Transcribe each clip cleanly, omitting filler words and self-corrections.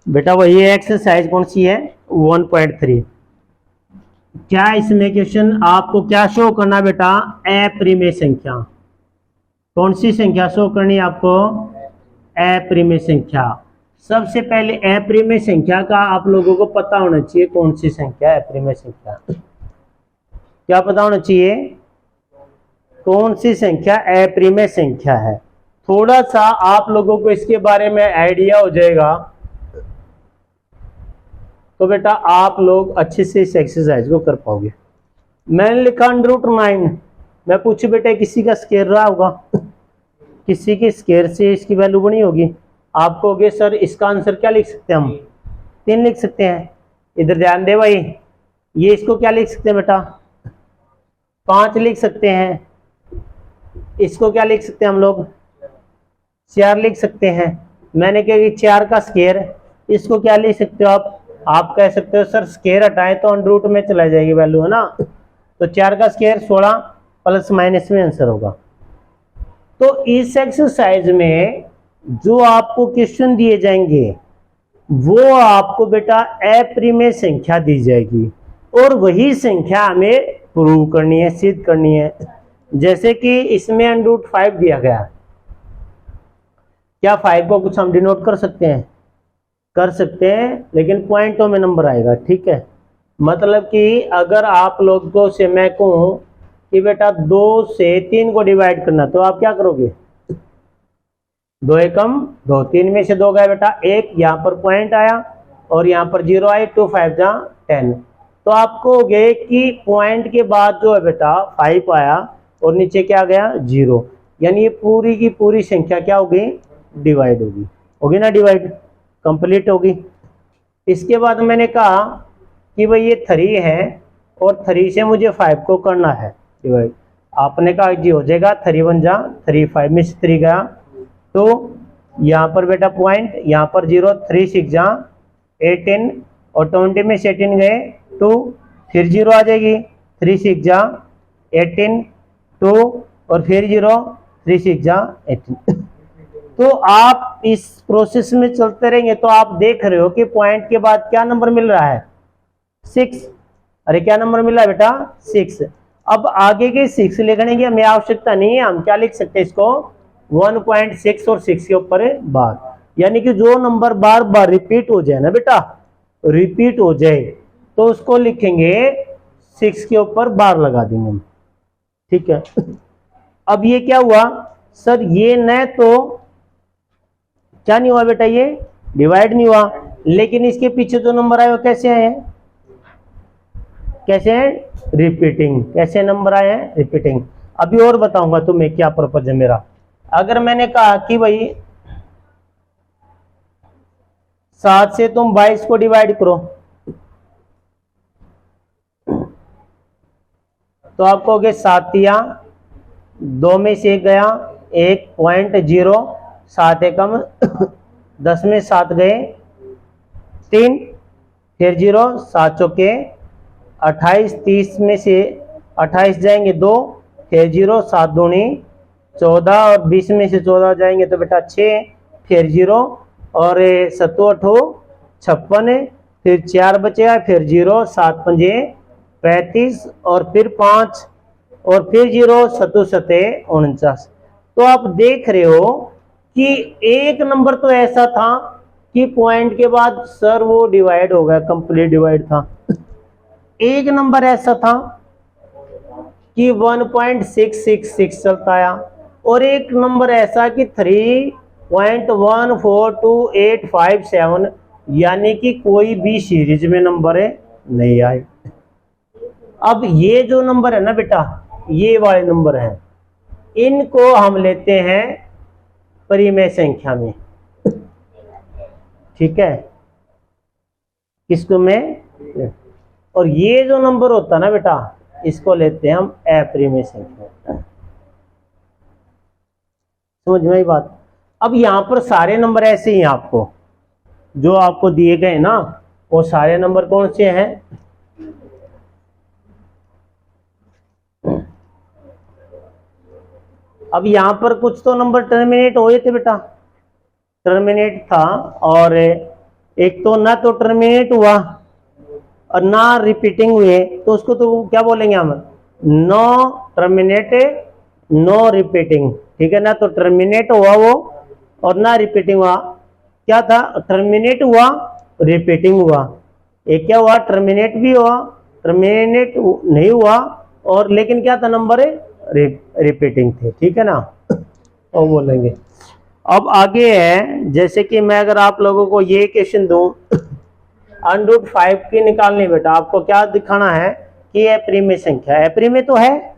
बेटा वही एक्सरसाइज कौन सी है 1.3। क्या इसमें क्वेश्चन आपको क्या शो करना बेटा, अप्रिमेय संख्या। कौन सी संख्या शो करनी है आपको, अप्रिमेय संख्या। सबसे पहले अप्रिमेय संख्या का आप लोगों को पता होना चाहिए कौन सी संख्या है अप्रिमेय संख्या। क्या पता होना चाहिए, कौन सी संख्या अप्रिमेय संख्या है। थोड़ा सा आप लोगों को इसके बारे में आइडिया हो जाएगा तो बेटा आप लोग अच्छे से इस एक्सरसाइज को कर पाओगे। मैंने लिखा √9। मैं पूछू बेटा किसी का स्केयर रहा होगा, किसी के स्केयर से इसकी वैल्यू बनी होगी। आप कहोगे सर इसका आंसर क्या लिख सकते हैं हम, 3 लिख सकते हैं। इधर ध्यान दे भाई, ये इसको क्या लिख सकते हैं बेटा, 5 लिख सकते हैं। इसको क्या लिख सकते हैं हम लोग, 4 लिख सकते हैं। मैंने कहा कि 4 का स्केयर, इसको क्या लिख सकते हो आप कह सकते हो सर स्केयर हटाए तो √रूट में चला जाएगी वैल्यू, है ना। तो 4 का स्केयर 16 प्लस माइनस में आंसर होगा। तो इस एक्सरसाइज में जो आपको क्वेश्चन दिए जाएंगे वो आपको बेटा अप्रिमेय संख्या दी जाएगी और वही संख्या हमें प्रूव करनी है, सिद्ध करनी है। जैसे कि इसमें √5 दिया गया, क्या 5 को कुछ हम डिनोट कर सकते हैं, कर सकते हैं, लेकिन पॉइंटों में नंबर आएगा, ठीक है। मतलब कि अगर आप लोगों से मैं कहूं कि बेटा 2 से 3 को डिवाइड करना, तो आप क्या करोगे, 2 एकम 2, 3 में से 2 गए बेटा, 1 यहाँ पर पॉइंट आया और यहाँ पर 0 आई, 2 5 जा 10। तो आप कहोगे कि पॉइंट के बाद जो है बेटा 5 आया और नीचे क्या गया 0, यानी ये पूरी की पूरी संख्या क्या होगी, डिवाइड होगी ना, डिवाइड कंप्लीट होगी। इसके बाद मैंने कहा कि भाई ये 3 है और 3 से मुझे 5 को करना है डिवाइड। आपने कहा जी हो जाएगा, 3 1 जा 3, 5 में से 3 गया, तो यहाँ पर बेटा पॉइंट, यहाँ पर 0, 3 6 जा 18 और 20 में से 18 गए 2, फिर 0 आ जाएगी, 3 6 जा 18 2 और फिर 0, 3 6 जा 18। तो आप इस प्रोसेस में चलते रहेंगे तो आप देख रहे हो कि पॉइंट के बाद क्या नंबर मिल रहा है, 6। अरे क्या नंबर मिला है बेटा, 6। अब आगे के 6 लिखने की हमें आवश्यकता नहीं है, हम क्या लिख सकते हैं इसको 1.6 और 6 के ऊपर बार, यानी कि जो नंबर बार बार रिपीट हो जाए ना बेटा, रिपीट हो जाए तो उसको लिखेंगे 6 के ऊपर बार लगा देंगे हम, ठीक है। अब ये क्या हुआ सर, ये न तो क्या नहीं हुआ बेटा, ये डिवाइड नहीं हुआ, लेकिन इसके पीछे जो नंबर आए वो कैसे आए हैं, कैसे हैं, रिपीटिंग। कैसे नंबर आए हैं, रिपीटिंग। अभी और बताऊंगा तुम्हें क्या पर्पज है मेरा। अगर मैंने कहा कि भाई 7 से तुम 22 को डिवाइड करो, तो आप कहोगे 7 या 2 में से 1 गया 1.0, 7 एकम 10 में 7 गए 3, फिर 0, 7 चौके 28, 30 में से 28 जाएंगे 2, फिर 0, 7 दूनी 14 और 20 में से 14 जाएंगे तो बेटा 6, फिर 0 और 7 8 56, फिर 4 बचेगा, फिर 0, 7 5 35 और फिर 5 और फिर 0, 7 7 49। तो आप देख रहे हो कि एक नंबर तो ऐसा था कि पॉइंट के बाद सर वो डिवाइड हो गया, कंप्लीट डिवाइड था। एक नंबर ऐसा था कि 1.666 चलता आया और एक नंबर ऐसा कि 3.142857, यानी कि कोई भी सीरीज में नंबर नहीं आए। अब ये जो नंबर है ना बेटा, ये वाले नंबर हैं, इनको हम लेते हैं परिमेय संख्या में, ठीक है, किसको में, और ये जो नंबर होता है ना बेटा इसको लेते हैं हम अपरिमेय संख्या। समझ में आई बात। अब यहां पर सारे नंबर ऐसे ही हैं, आपको जो आपको दिए गए ना वो सारे नंबर कौन से हैं, अब यहां पर कुछ तो नंबर टर्मिनेट हुए थे बेटा, टर्मिनेट था और एक तो ना तो टर्मिनेट हुआ और ना रिपीटिंग हुए, तो उसको तो क्या बोलेंगे हम, नो टर्मिनेट नो रिपीटिंग। ठीक है ना, तो टर्मिनेट हुआ वो और ना रिपीटिंग हुआ। क्या था, टर्मिनेट हुआ रिपीटिंग हुआ। एक क्या हुआ, टर्मिनेट भी हुआ, टर्मिनेट नहीं हुआ, और लेकिन क्या था नंबर रिपीटिंग थे। ठीक है ना, वो बोलेंगे। अब आगे है, जैसे कि मैं अगर आप लोगों को ये क्वेश्चन दूं, √5 की निकालनी, बेटा आपको क्या दिखाना है कि ये प्रीमेय संख्या है, प्रीमेय तो है,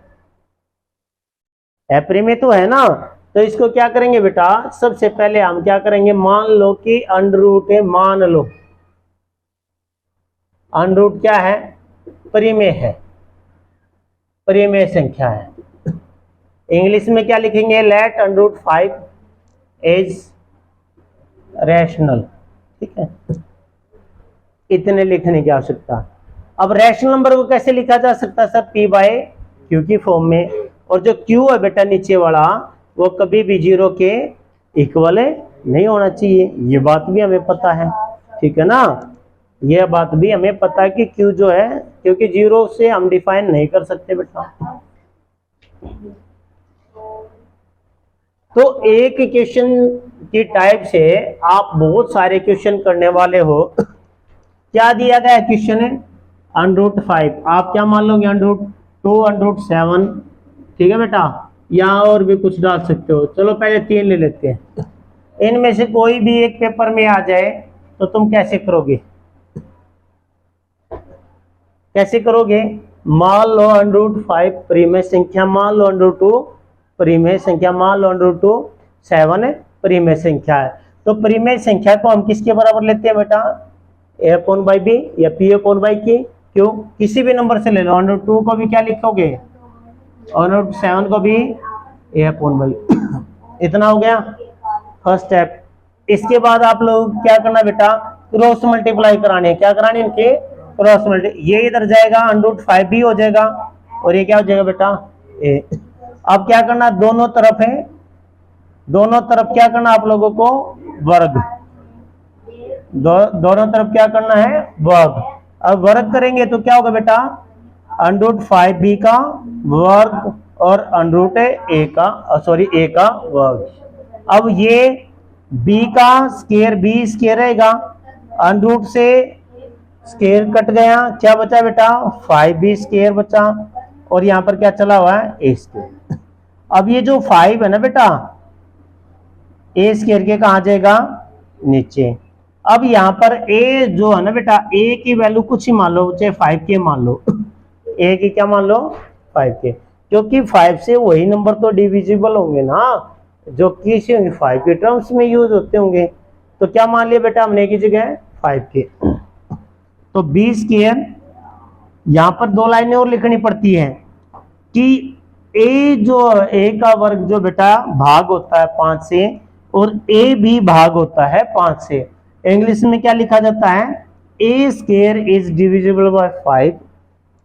प्रीमेय तो है ना। तो इसको क्या करेंगे बेटा, सबसे पहले हम क्या करेंगे, मान लो कि √ है, मान लो √ क्या है, प्रीमेय है, प्रीमेय संख्या है। इंग्लिश में क्या लिखेंगे, लेट √5 इज रैशनल। ठीक है, इतने लिखने की आवश्यकता। अब रैशनल नंबर को कैसे लिखा जा सकता है सर, p/q की फॉर्म में, और जो q है बेटा नीचे वाला, वो कभी भी 0 के इक्वल नहीं होना चाहिए, ये बात भी हमें पता है। ठीक है ना, यह बात भी हमें पता है कि q जो है, क्योंकि 0 से हम डिफाइन नहीं कर सकते बेटा। तो एक क्वेश्चन की टाइप से आप बहुत सारे क्वेश्चन करने वाले हो। क्या दिया गया क्वेश्चन है, √5, आप क्या मान लोगे, √2 √7। ठीक है बेटा, यहाँ और भी कुछ डाल सकते हो। चलो पहले 3 ले लेते हैं, इनमें से कोई भी एक पेपर में आ जाए तो तुम कैसे करोगे, कैसे करोगे, मान लो √5 प्रीमेय संख्या, मान लो √2 प्रीमेय संख्या, मान लो √7 प्रीमेय संख्या है। तो प्रीमेय संख्या को हम किसके बराबर लेते हैं बेटा, a/b या p/q। क्यों, किसी भी नंबर से ले लो, √2 को भी क्या लिखोगे, और √7 को भी a/b। इतना हो गया फर्स्ट स्टेप। इसके बाद आप लोग क्या करना बेटा, क्रॉस मल्टीप्लाई कराने, क्या कराने इनके, क्रॉस मल्टी। ये इधर जाएगा, √5 भी हो जाएगा, और ये क्या हो जाएगा बेटा, ए। अब क्या करना, दोनों तरफ है, दोनों तरफ क्या करना आप लोगों को, वर्ग, दोनों तरफ क्या करना है, वर्ग। अब वर्ग करेंगे तो क्या होगा बेटा, √5b का वर्ग और √a का वर्ग। अब ये b का स्क्वायर, b स्क्वायर रहेगा, √ से स्क्वायर कट गया, क्या बचा बेटा, 5b स्क्वायर बचा, और यहां पर क्या चला हुआ है, a स्क्वायर। अब ये जो 5 है ना बेटा, a स्क्वायर के कहा जाएगा, नीचे। अब यहां पर a जो है ना बेटा, a की वैल्यू कुछ ही मान लो, चाहे 5k मान लो, a की क्या मान लो, 5k, क्योंकि 5 से वही नंबर तो डिविजिबल होंगे ना जो किसी होंगे 5 के टर्म्स में यूज होते होंगे। तो क्या मान लिया बेटा हमने की जगह 5k। तो b स्क्वायर, यहां पर 2 लाइनें और लिखनी पड़ती है कि a का वर्ग जो बेटा भाग होता है 5 से, और a भी भाग होता है 5 से। इंग्लिश में क्या लिखा जाता है, a square is divisible by 5,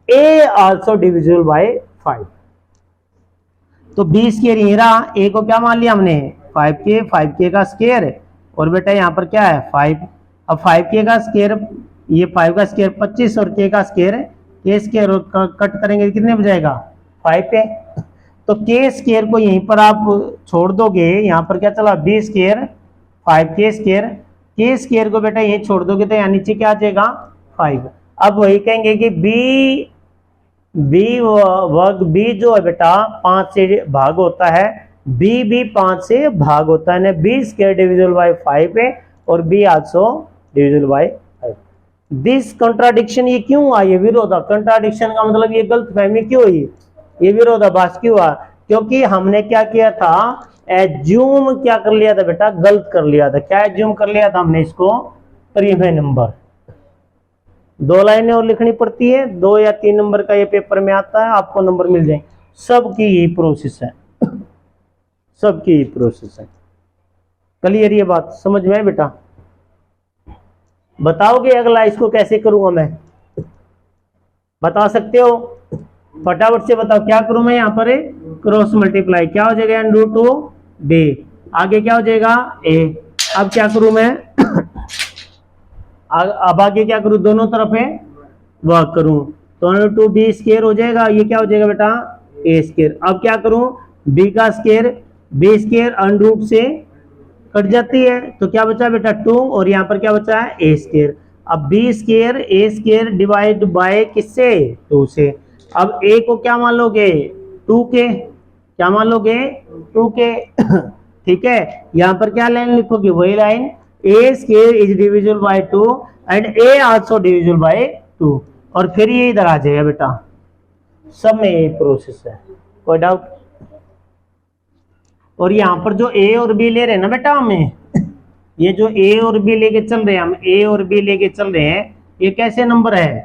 a also divisible by 5। तो b स्क्वायर ये रहा, a को क्या मान लिया हमने, 5k का स्क्वायर, और बेटा यहाँ पर क्या है 5। अब 5k का स्क्वायर, ये 5 का स्क्वायर 25, और k का स्क्वायर, k स्क्वायर कट करेंगे कितने बजाएगा, 5 पे। तो k स्क्वायर को यहीं पर आप छोड़ दोगे, यहाँ पर क्या चला, b square 5k square, k square को बेटा यहीं छोड़ दोगे तो यहाँ नीचे क्या आ जाएगा 5। अब वही कहेंगे कि b वर्ग, b जो है बेटा 5 से भाग होता है, b भी 5 से भाग होता है, b स्क्वायर डिविजिबल बाय 5 है, और b also divisible by 5। This contradiction, ये क्यों आई, ये विरोधा, कंट्राडिक्शन का मतलब ये गलतफहमी क्यों हुई, ये विरोधाभास क्यों हुआ, क्योंकि हमने क्या किया था, एज्यूम क्या कर लिया था बेटा, गलत कर लिया था। क्या एज्यूम कर लिया था हमने, इसको प्रीमेय नंबर। 2 लाइनें और लिखनी पड़ती है, 2 या 3 नंबर का ये पेपर में आता है, आपको नंबर मिल जाए। सबकी यही प्रोसेस है, सबकी यही प्रोसेस है। क्लियर, ये बात समझ में है बेटा। बताओगे अगला इसको कैसे करूंगा मैं, बता सकते हो, फटाफट से बताओ क्या करूं मैं। यहाँ पर क्रॉस मल्टीप्लाई, क्या हो जाएगा, √2b, आगे क्या हो जाएगा a। अब क्या करूं मैं, अब आगे क्या करूं, दोनों तरफ है वर्क करूं तो अंडर टू बी स्क्वायर हो जाएगा, ये क्या हो जाएगा बेटा ए स्क्वायर। अब क्या करूं, बी का square, b square under root से कट जाती है तो क्या बचा बेटा 2 और यहाँ पर क्या बचा है ए स्क्वायर। अब b square a square divide by किससे 2 से। अब ए को क्या मान लोगे 2 के, क्या मान लोगे 2 के ठीक है। यहाँ पर क्या लाइन लिखोगे, वही line A square is divisible by 2 and A also divisible by 2 और फिर ये इधर आ जाएगा बेटा। सब में यही प्रोसेस है, कोई डाउट। और यहाँ पर जो ए और बी ले रहे हैं ना बेटा हमें, ये जो ए और बी लेके चल रहे हैं, हम ए और बी लेके चल रहे हैं, ये कैसे नंबर है,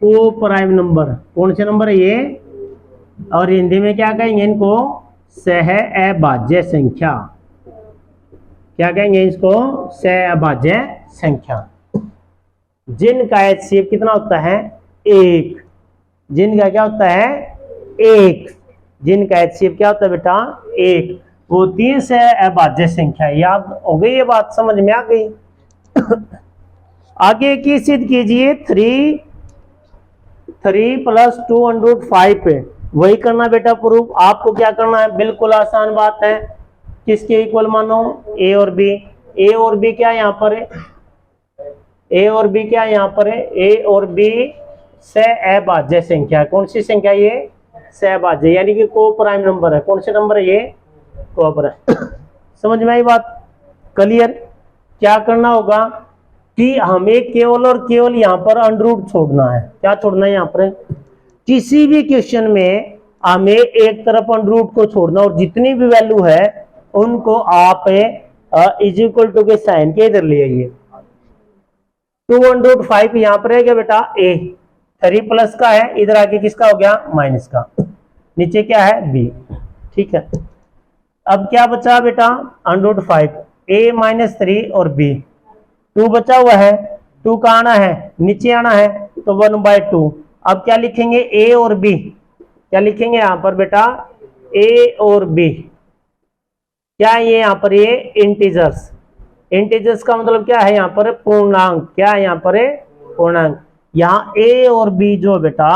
को प्राइम नंबर। कौन से नंबर है ये, और हिंदी में क्या कहेंगे इनको, सह अभाज्य संख्या। क्या कहेंगे इसको, सह अभाज्य संख्या। जिनका HCF कितना होता है 1, जिनका क्या होता है 1, जिनका HCF क्या होता है बेटा 1, वो 3 से अभाज्य संख्या। याद हो गई ये बात, समझ में आ गई। आगे की सिद्ध कीजिए 3 + 2√5 पे, वही करना बेटा प्रूफ। आपको क्या करना है, बिल्कुल आसान बात है। किसके इक्वल मानो, ए और बी। ए और बी क्या यहाँ पर है, ए और बी क्या यहाँ पर है, ए और बी सहअभाज्य संख्या। कौन सी संख्या ये, सहअभाज्य, यानी कि को प्राइम नंबर है। कौन से नंबर है ये, को प्राइम। समझ में आई बात, क्लियर। क्या करना होगा कि हमें केवल और केवल यहाँ पर अंडर रूट छोड़ना है। क्या छोड़ना है यहाँ पर, किसी भी क्वेश्चन में हमें एक तरफ अंडर रूट को छोड़ना और जितनी भी वैल्यू है उनको आप इज इक्वल टू के साइन के इधर ले आइए। 2√5 यहाँ पर है क्या बेटा ए, 3 प्लस का है, इधर आके किसका हो गया माइनस का, नीचे क्या है बी। ठीक है, अब क्या बचा बेटा √5, a - 3 और b। 2 बचा हुआ है, 2 का आना है नीचे आना है तो 1/2। अब क्या लिखेंगे a और b, क्या लिखेंगे यहाँ पर बेटा a और b। क्या है ये यहाँ पर, ये इंटीजर्स। इंटीजर्स का मतलब क्या है यहाँ पर पूर्णांक। क्या है यहाँ पर पूर्णांक। यहाँ a और b जो बेटा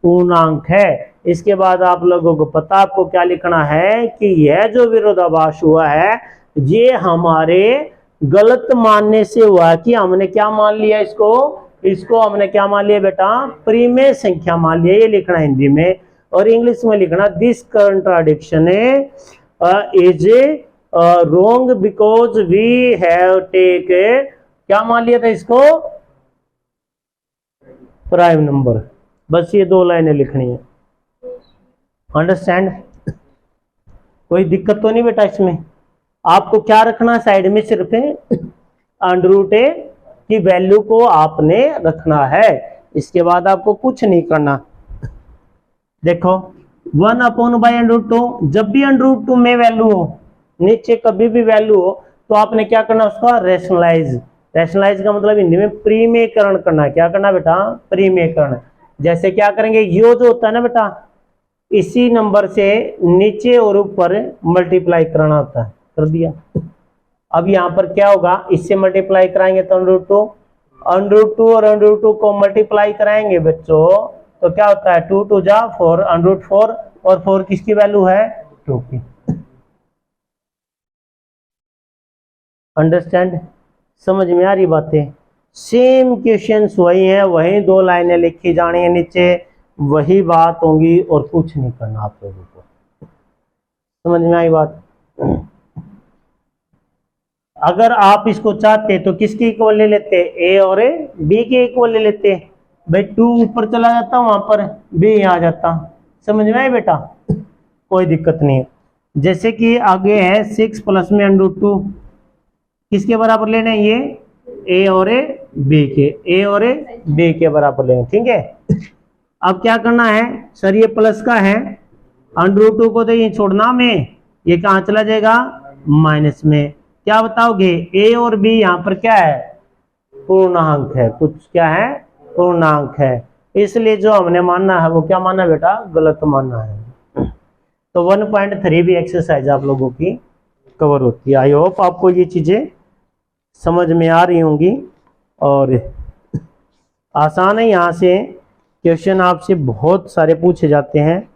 पूर्णांक है। इसके बाद आप लोगों को पता, आपको क्या लिखना है कि यह जो विरोधाभास हुआ है ये हमारे गलत मानने से हुआ कि हमने क्या मान लिया इसको, इसको हमने क्या मान लिया बेटा परिमेय संख्या मान लिया। ये लिखना हिंदी में, और इंग्लिश में लिखना this contradiction is wrong because we have take, क्या मान लिया था इसको प्राइम नंबर। बस ये 2 लाइनें लिखनी है, अंडरस्टैंड। कोई दिक्कत तो नहीं बेटा इसमें। आपको क्या रखना साइड में, सिर्फ अंडर रूट ए की वैल्यू को आपने रखना है। इसके बाद आपको कुछ नहीं करना। देखो 1/√2, जब भी √2 में वैल्यू हो, नीचे कभी भी वैल्यू हो तो आपने क्या करना, उसका रेशनलाइज। रेशनलाइज का मतलब हिंदी में परिमेयकरण करना। क्या करना बेटा परिमेयकरण। जैसे क्या करेंगे, यो जो होता है ना बेटा, इसी नंबर से नीचे और ऊपर मल्टीप्लाई कराना होता है, कर दिया। अब यहाँ पर क्या होगा, इससे मल्टीप्लाई कराएंगे तो √2 और √2 को मल्टीप्लाई कराएंगे बच्चों तो क्या होता है 2 × 2 = 4, √4 और 4 किसकी वैल्यू है 2 की। अंडरस्टैंड, समझ में आ रही बातें। सेम क्वेश्चंस वही है, वही 2 लाइनें लिखी जानी है नीचे, वही बात होगी और कुछ नहीं करना आप लोगों को। समझ में आई बात। अगर आप इसको चाहते तो किसके इक्वल ले लेते, ए और बी के इक्वल ले लेते भाई। 2 ऊपर चला जाता, वहां पर बी यहाँ आ जाता। समझ में आई बेटा, कोई दिक्कत नहीं है। जैसे कि आगे है 6 प्लस में √2, किसके बराबर लेने हैं ये ए और बी के, ए और बी के बराबर लेंगे। ठीक है, अब क्या करना है सर, ये प्लस का है, √2 को तो ये छोड़ना में, ये कहाँ चला जाएगा माइनस में। क्या बताओगे, ए और बी यहाँ पर क्या है पूर्णांक है, कुछ क्या है पूर्णांक है, इसलिए जो हमने मानना है वो क्या मानना है बेटा गलत मानना है। तो 1.3 भी एक्सरसाइज आप लोगों की कवर होती है। आई होप आपको ये चीजें समझ में आ रही होंगी। और आसान है, यहाँ से क्वेश्चन आपसे बहुत सारे पूछे जाते हैं।